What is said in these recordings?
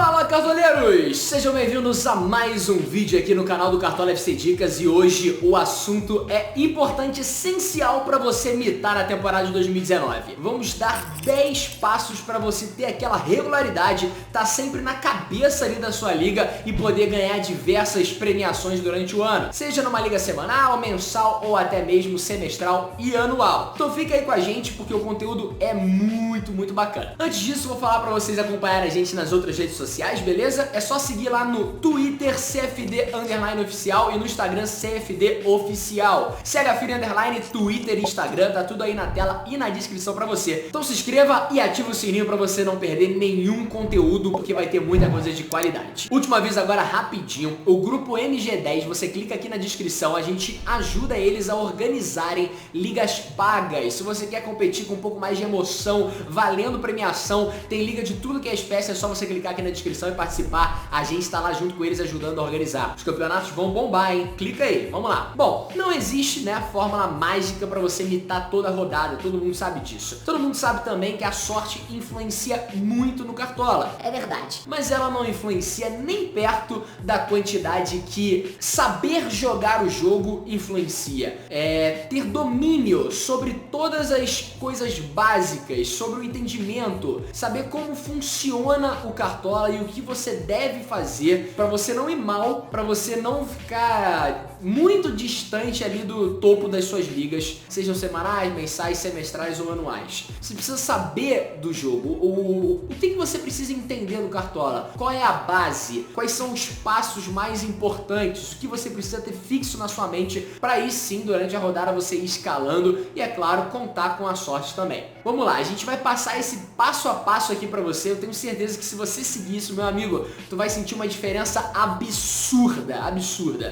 Fala, cartoleiros! Sejam bem-vindos a mais um vídeo aqui no canal do Cartola FC Dicas e hoje o assunto é importante, essencial para você mitar a temporada de 2019. Vamos dar 10 passos para você ter aquela regularidade, tá sempre na cabeça ali da sua liga e poder ganhar diversas premiações durante o ano, seja numa liga semanal, mensal ou até mesmo semestral e anual. Então fica aí com a gente porque o conteúdo é muito bacana. Antes disso, vou falar para vocês acompanharem a gente nas outras redes sociais, beleza? É só seguir lá no Twitter CFD_oficial e no Instagram CFD Oficial. CHFIRE_, Twitter e Instagram, tá tudo aí na tela e na descrição pra você. Então se inscreva e ative o sininho pra você não perder nenhum conteúdo, porque vai ter muita coisa de qualidade. Último aviso agora rapidinho, o grupo MG10, você clica aqui na descrição, a gente ajuda eles a organizarem ligas pagas. Se você quer competir com um pouco mais de emoção, valendo premiação, tem liga de tudo que é espécie, é só você clicar aqui na descrição e participar. A gente está lá junto com eles ajudando a organizar. Os campeonatos vão bombar, hein? Clica aí, vamos lá. Bom, não existe, né, a fórmula mágica para você mitar toda a rodada, todo mundo sabe disso. Todo mundo sabe também que a sorte influencia muito no Cartola. É verdade. Mas ela não influencia nem perto da quantidade que saber jogar o jogo influencia. Ter domínio sobre todas as coisas básicas, sobre o entendimento, saber como funciona o Cartola e o que você deve fazer para você não ir mal, para você não ficar muito distante ali do topo das suas ligas, sejam semanais, mensais, semestrais ou anuais. Você precisa saber do jogo, o que você precisa entender do Cartola, qual é a base, quais são os passos mais importantes, o que você precisa ter fixo na sua mente para aí sim, durante a rodada, você ir escalando e, é claro, contar com a sorte também. Vamos lá, a gente vai passar esse passo a passo aqui para você. Eu tenho certeza que se você seguir isso, meu amigo, tu vai sentir uma diferença absurda.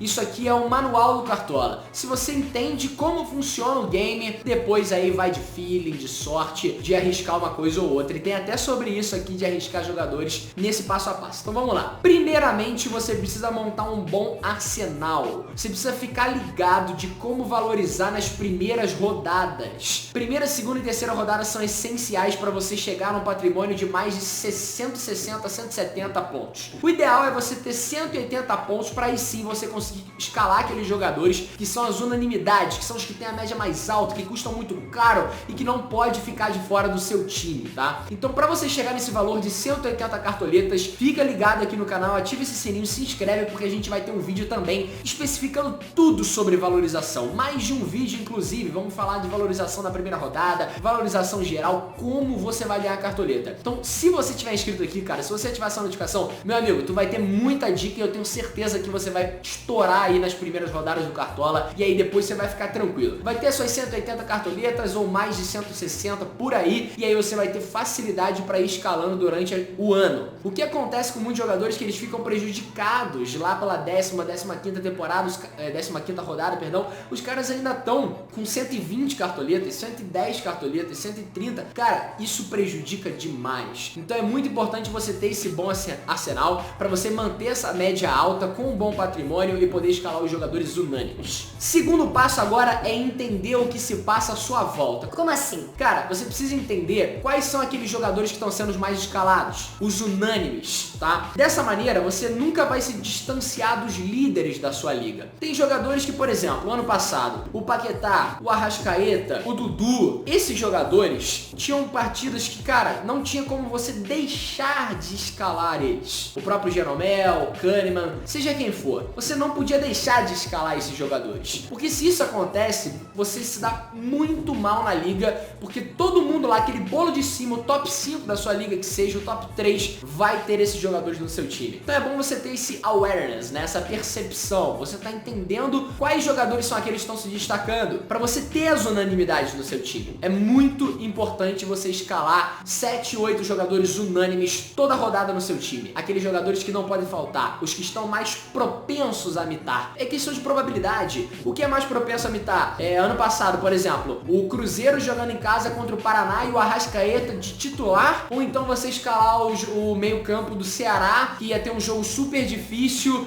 Isso aqui é um manual do Cartola. Se você entende como funciona o game, depois aí vai de feeling, de sorte, de arriscar uma coisa ou outra. E tem até sobre isso aqui de arriscar jogadores nesse passo a passo. Então vamos lá. Primeiramente, você precisa montar um bom arsenal. Você precisa ficar ligado de como valorizar nas primeiras rodadas. Primeira, segunda e terceira rodada são essenciais para você chegar num patrimônio de mais de 160, 170 pontos. O ideal é você ter 180 pontos para aí sim você conseguir escalar aqueles jogadores que são as unanimidades, que são os que têm a média mais alta, que custam muito caro e que não pode ficar de fora do seu time, tá? Então, para você chegar nesse valor de 180 cartoletas, fica ligado aqui no canal, ativa esse sininho, se inscreve porque a gente vai ter um vídeo também especificando tudo sobre valorização. Mais de um vídeo, inclusive, vamos falar de valorização na primeira rodada, valorização geral, como você vai ganhar a cartoleta. Então, se você tiver inscrito aqui, cara, se você ativar essa notificação, meu amigo, tu vai ter muita dica e eu tenho certeza que você vai estourar aí nas primeiras rodadas do Cartola e aí depois você vai ficar tranquilo. Vai ter suas 180 cartoletas ou mais de 160 por aí e aí você vai ter facilidade para ir escalando durante o ano. O que acontece com muitos jogadores que eles ficam prejudicados lá pela 15ª temporada, 15ª rodada, perdão, os caras ainda estão com 120 cartoletas, 110 cartoletas, 130, cara, isso prejudica demais. Então é muito importante você ter esse bom arsenal para você manter essa média alta com um bom patrimônio e poder escalar os jogadores unânimes. Segundo passo agora é entender o que se passa à sua volta. Como assim? Cara, você precisa entender quais são aqueles jogadores que estão sendo os mais escalados, os unânimes, tá? Dessa maneira, você nunca vai se distanciar dos líderes da sua liga. Tem jogadores que, por exemplo, ano passado, o Paquetá, o Arrascaeta, o Dudu, esses jogadores tinham partidas que, cara, não tinha como você deixar de escalar eles. O próprio Jeromel, o Kahneman, seja quem for, você não podia deixar de escalar esses jogadores. Porque se isso acontece, você se dá muito mal na liga, porque todo mundo lá, aquele bolo de cima, o top 5 da sua liga, que seja o top 3, vai ter esses jogadores no seu time. Então é bom você ter esse awareness, né? Essa percepção. Você tá entendendo quais jogadores são aqueles que estão se destacando, para você ter as unanimidades no seu time. É muito importante você escalar 7, 8 jogadores unânimes toda rodada no seu time. Aqueles jogadores que não podem faltar, os que estão mais propensos a mitar. É que questão de probabilidade. O que é mais propenso a mitar? Ano passado, por exemplo, o Cruzeiro jogando em casa contra o Paraná e o Arrascaeta de titular, ou então você escalar o meio campo do Ceará, que ia ter um jogo super difícil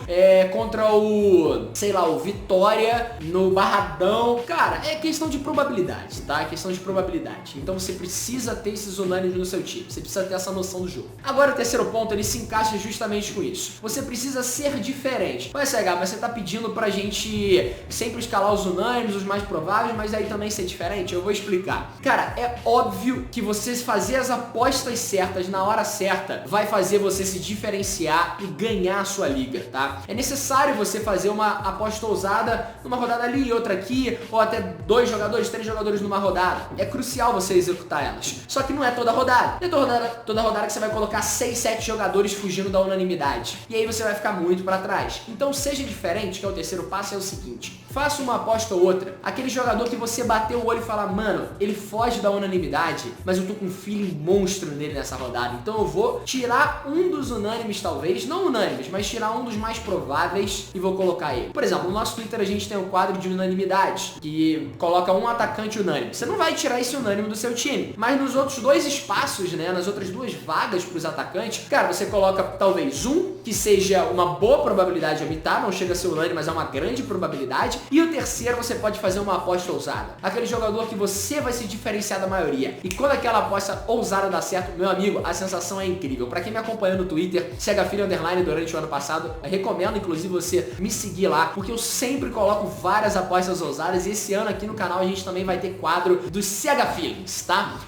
contra o, sei lá, o Vitória no Barradão. Cara, é questão de probabilidade, tá? É questão de probabilidade. Então você precisa ter esses unânimes no seu time, você precisa ter essa noção do jogo. Agora o terceiro ponto, ele se encaixa justamente com isso. Você precisa ser diferente. Mas você tá pedindo pra gente sempre escalar os unânimes, os mais prováveis, mas aí também ser diferente? Eu vou explicar. Cara, é óbvio que você fazer as apostas certas na hora certa vai fazer você se diferenciar e ganhar a sua liga, tá? É necessário você fazer uma aposta ousada numa rodada ali e outra aqui, ou até 2 jogadores, 3 jogadores numa rodada. É crucial você executar elas. Só que não é toda rodada. Não é toda rodada que você vai colocar 6, 7 jogadores fugindo da unanimidade. E aí você vai ficar muito pra trás. Então seja diferente, que é o terceiro passo, é o seguinte: faça uma aposta ou outra. Aquele jogador que você bateu o olho e fala, mano, ele foge da unanimidade, mas eu tô com um feeling monstro nele nessa rodada. Então eu vou tirar um dos unânimes, talvez, não unânimes, mas tirar um dos mais prováveis e vou colocar ele. Por exemplo, no nosso Twitter a gente tem um quadro de unanimidade, que coloca um atacante unânime. Você não vai tirar esse unânime do seu time, mas nos outros 2 espaços, né, nas outras 2 vagas pros atacantes, cara, você coloca talvez um que seja uma boa probabilidade de mitar, não chega a ser unânime, mas é uma grande probabilidade, e o terceiro você pode fazer uma aposta ousada. Aquele jogador que você vai se diferenciar da maioria. E quando aquela aposta ousada dá certo, meu amigo, a sensação é incrível. Pra quem me acompanhou no Twitter, CHFilho_ durante o ano passado, eu recomendo inclusive você me seguir lá, porque eu sempre coloco várias apostas ousadas, e esse ano aqui no canal a gente também vai ter quadro dos CHFeelings, tá?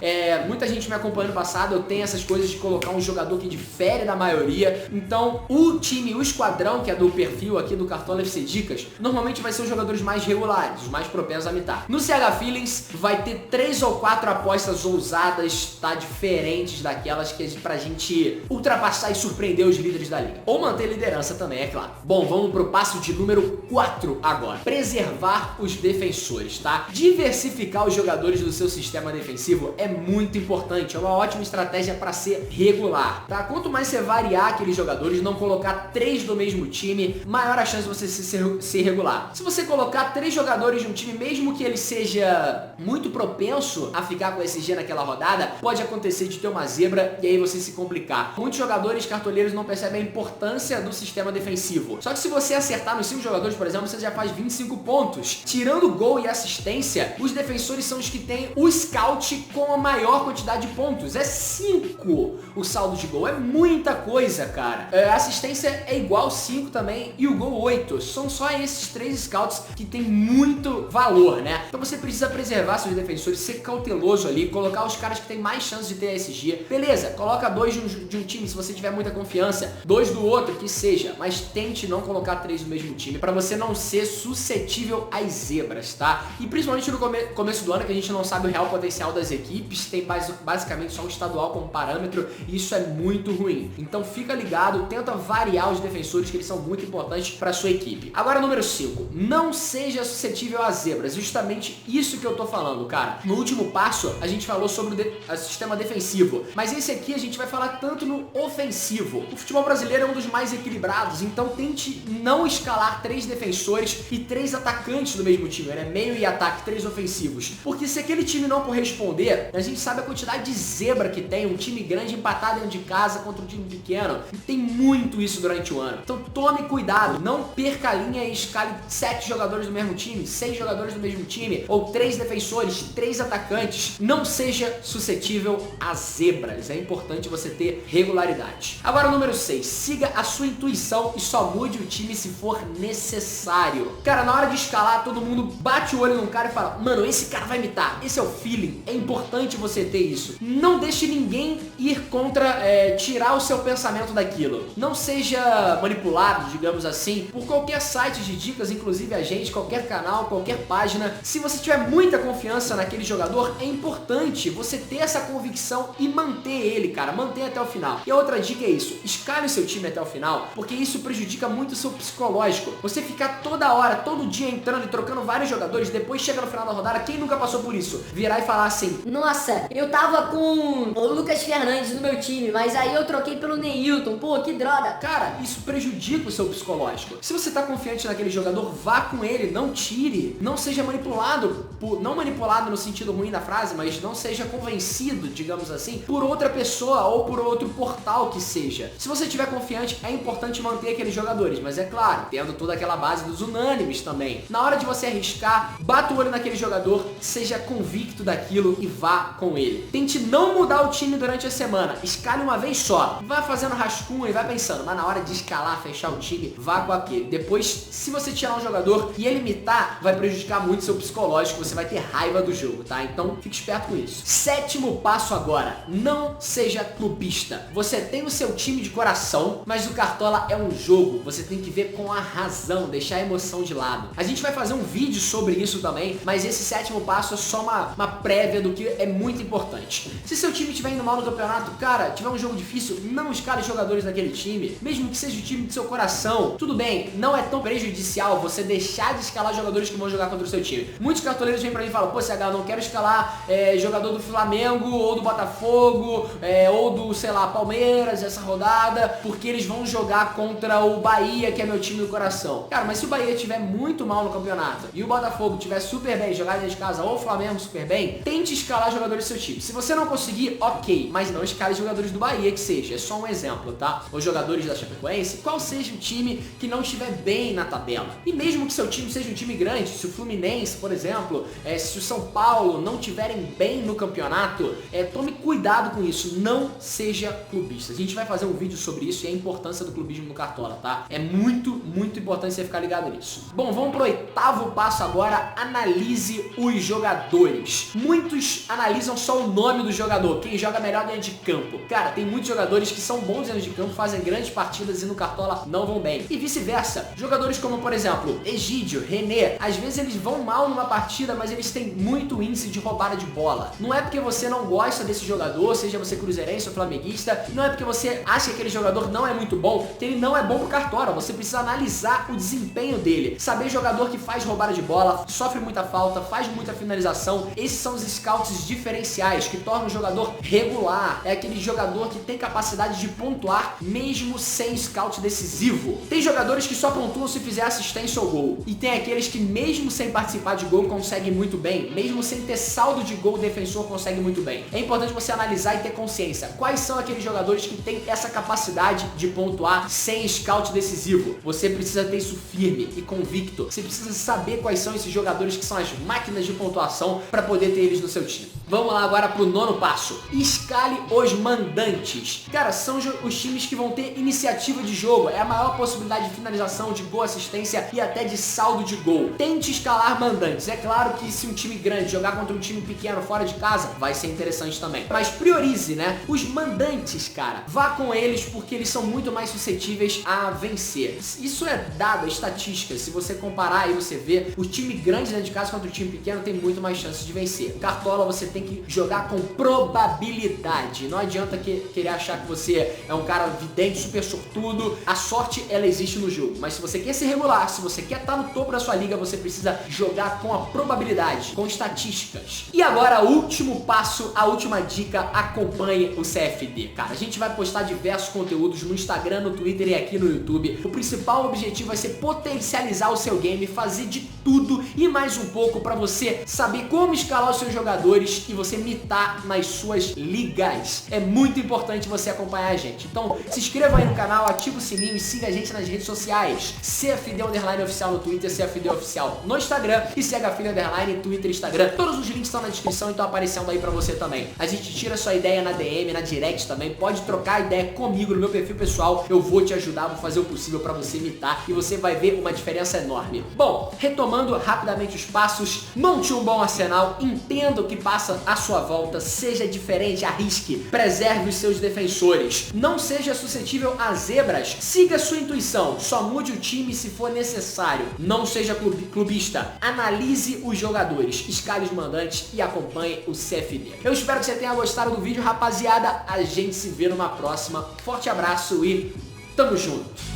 Muita gente me acompanhou no passado, eu tenho essas coisas de colocar um jogador que difere da maioria. Então, o time, o esquadrão, que é do perfil aqui do Cartola FC Dicas, normalmente vai ser os jogadores mais regulares, os mais propensos a mitar. No CHFeelings vai ter 3 ou 4 apostas ousadas, tá? Diferentes daquelas que pra gente ultrapassar e surpreender os líderes da liga. Ou manter liderança também, é claro. Bom, vamos pro passo de número 4 agora. Preservar os defensores, tá? Diversificar os jogadores do seu sistema defensivo é muito importante, é uma ótima estratégia para ser regular, tá? Quanto mais você variar aqueles jogadores, não colocar 3 do mesmo time, maior a chance de você ser regular. Se você colocar 3 jogadores de um time, mesmo que ele seja muito propenso a ficar com esse G naquela rodada, pode acontecer de ter uma zebra e aí você se complicar. Muitos jogadores cartoleiros não percebem a importância do sistema defensivo. Só que se você acertar nos 5 jogadores, por exemplo, você já faz 25 pontos. Tirando gol e assistência, os defensores são os que têm o scout com a maior quantidade de pontos. É 5 o saldo de gol. É muita coisa, cara. A assistência é igual 5 também e o gol 8. São só esses 3 scouts que tem muito valor, né? Então você precisa preservar seus defensores, ser cauteloso ali, colocar os caras que tem mais chance de ter SG. Beleza, coloca 2 de um time se você tiver muita confiança, 2 do outro, que seja, mas tente não colocar 3 do mesmo time, pra você não ser suscetível às zebras, tá? E principalmente no começo do ano, que a gente não sabe o real potencial das equipes, tem basicamente só um estadual como parâmetro, e isso é muito ruim. Então fica ligado, tenta variar os defensores, que eles são muito importantes pra sua equipe. Agora, número 5, não seja suscetível às zebras. Justamente isso que eu tô falando, cara. No último passo, a gente falou sobre o sistema defensivo, mas esse aqui a gente vai falar tanto no ofensivo. O futebol brasileiro é um dos mais equilibrados, então tente não escalar 3 defensores e 3 atacantes do mesmo time, né? Meio e ataque, 3 ofensivos. Porque se aquele time não corresponder, a gente sabe a quantidade de zebra que tem, um time grande empatado dentro de casa contra um time pequeno. E tem muito isso durante o ano. Então tome cuidado, não perca a linha e escale 7 jogadores do mesmo time, 6 jogadores do mesmo time, ou 3 defensores, 3 atacantes. Não seja suscetível a zebras. É importante você ter regularidade. Agora, número 6, siga a sua intuição e só mude o time se for necessário. Cara, na hora de escalar, todo mundo bate o olho num cara e fala, mano, esse cara vai mitar, esse é o feeling. É importante você ter isso. Não deixe ninguém ir contra, tirar o seu pensamento daquilo. Não seja manipulado, digamos assim, por qualquer site de dicas, inclusive a gente, qualquer canal, qualquer página. Se você tiver muita confiança naquele jogador, é importante você ter essa convicção e manter ele, cara, manter até o final. E a outra dica é isso, escale o seu time até o final, porque isso prejudica muito o seu psicológico. Você ficar toda hora, todo dia entrando e trocando vários jogadores, depois chega no final da rodada, quem nunca passou por isso? Virar e falar assim: nossa, eu tava com o Lucas Fernandes no meu time, mas aí eu troquei pelo Neilton, pô, que droga. Cara, isso prejudica o seu psicológico. Se você tá confiante naquele jogador, vá com ele, não tire, não seja manipulado, não manipulado no sentido ruim da frase, mas não seja convencido, digamos assim, por outra pessoa ou por outro portal que seja. Se você tiver confiante, é importante manter aqueles jogadores, mas é claro, tendo toda aquela base dos unânimes também. Na hora de você arriscar, bata o olho naquele jogador, seja convicto daquilo e vá com ele. Tente não mudar o time durante a semana, escale uma vez só. Vá fazendo rascunho e vai pensando, mas na hora de escalar, fechar o time, vá com aquele. Depois, se você tirar um jogador e ele imitar, vai prejudicar muito seu psicológico, você vai ter raiva do jogo, tá? Então, fique esperto com isso. Sétimo passo agora, não seja clubista. Você tem o seu time de coração, mas o Cartola é um jogo, você tem que ver com a razão, deixar a emoção de lado. A gente vai fazer um vídeo sobre isso também, mas esse sétimo passo é só uma prévia do que é muito importante. Se seu time estiver indo mal no campeonato, cara, tiver um jogo difícil, não escale jogadores daquele time, mesmo que seja o time do seu coração. Tudo bem, não é tão prejudicial você deixar de escalar jogadores que vão jogar contra o seu time. Muitos cartoleiros vêm pra mim e falam: pô, CH, eu não quero escalar jogador do Flamengo, ou do Botafogo, ou do, sei lá, Palmeiras, essa rodada, porque eles vão jogar contra o Bahia, que é meu time do coração. Cara, mas se o Bahia estiver muito mal no campeonato e o Botafogo estiver super bem, jogar dentro de casa, ou o Flamengo super bem, tente escalar jogadores do seu time. Se você não conseguir, ok, mas não escale jogadores do Bahia, que seja, é só um exemplo, tá? Ou jogadores da Chapecoense, qual seja o time que não estiver bem na tabela. E mesmo que seu time seja um time grande, se o Fluminense, por exemplo, se o São Paulo não estiverem bem no campeonato, tome cuidado com isso, não seja clubista. A gente vai fazer um vídeo sobre isso e a importância do clubismo no Cartola, tá? É muito, muito importante você ficar ligado nisso. Bom, vamos pro oitavo passo agora, analise os jogadores. Muitos analisam só o nome do jogador, quem joga melhor dentro de campo. Cara, tem muitos jogadores que são bons dentro de campo, fazem grandes partidas e no Cartola não vão bem. E vice-versa. Jogadores como, por exemplo, Egídio, René, às vezes eles vão mal numa partida, mas eles têm muito índice de roubada de bola. Não é porque você não gosta desse jogador, seja você cruzeirense ou flamenguista, não é porque você acha que aquele jogador não é muito bom, que ele não é bom pro Cartola. Você precisa analisar o desempenho dele, saber jogador que faz roubada de bola, sofre muita falta, faz muita finalização. Esses são os scouts diferenciais que tornam o jogador regular. É aquele jogador que tem capacidade de pontuar mesmo sem scout decisivo. Tem jogadores que só pontuam se fizer assistência ou gol. E tem aqueles que mesmo sem participar de gol conseguem muito bem, mesmo sem ter saldo de gol, o defensor consegue muito bem. É importante você analisar e ter consciência. Quais são aqueles jogadores que têm essa capacidade de pontuar sem scout decisivo? Você precisa ter isso firme e convicto. Você precisa saber quais são esses jogadores que são as máquinas de pontuação para poder ter eles no seu time. Vamos lá agora pro nono passo. Escale os mandantes. Cara, são os times que vão ter iniciativa de jogo. É a maior possibilidade de finalização, de gol, assistência e até de saldo de gol. Tente escalar mandantes. É claro que se um time grande jogar contra um time pequeno fora de casa, vai ser interessante também. Mas priorize, né? Os mandantes, cara. Vá com eles porque eles são muito mais suscetíveis a vencer. Isso é dado, é estatística. Se você comparar e você ver, o time grande dentro de casa contra o time pequeno tem muito mais chances de vencer. Cartola você tem que jogar com probabilidade. Não adianta querer achar que você é um cara vidente, super sortudo. A sorte, ela existe no jogo. Mas se você quer ser regular, se você quer estar no topo da sua liga, você precisa jogar com a probabilidade, com estatísticas. E agora, o último passo, a última dica, acompanhe o CFD. Cara, a gente vai postar diversos conteúdos no Instagram, no Twitter e aqui no YouTube. O principal objetivo vai ser potencializar o seu game, fazer de tudo e mais um pouco para você saber como escalar os seus jogadores e você mitar nas suas ligas. É muito importante você acompanhar a gente. Então, se inscreva aí no canal, ativa o sininho e siga a gente nas redes sociais. CFD_oficial no Twitter, CFD Oficial no Instagram e CHFilho_ Twitter e Instagram. Todos os links estão na descrição e estão aparecendo aí pra você também. A gente tira sua ideia na DM, na direct também. Pode trocar ideia comigo no meu perfil pessoal. Eu vou te ajudar, vou fazer o possível pra você imitar e você vai ver uma diferença enorme. Bom, retomando Retomando rapidamente os passos, monte um bom arsenal, entenda o que passa à sua volta, seja diferente, arrisque, preserve os seus defensores, não seja suscetível a zebras, siga sua intuição, só mude o time se for necessário, não seja clubista, analise os jogadores, escale os mandantes e acompanhe o CFD. Eu espero que você tenha gostado do vídeo, rapaziada, a gente se vê numa próxima, forte abraço e tamo junto!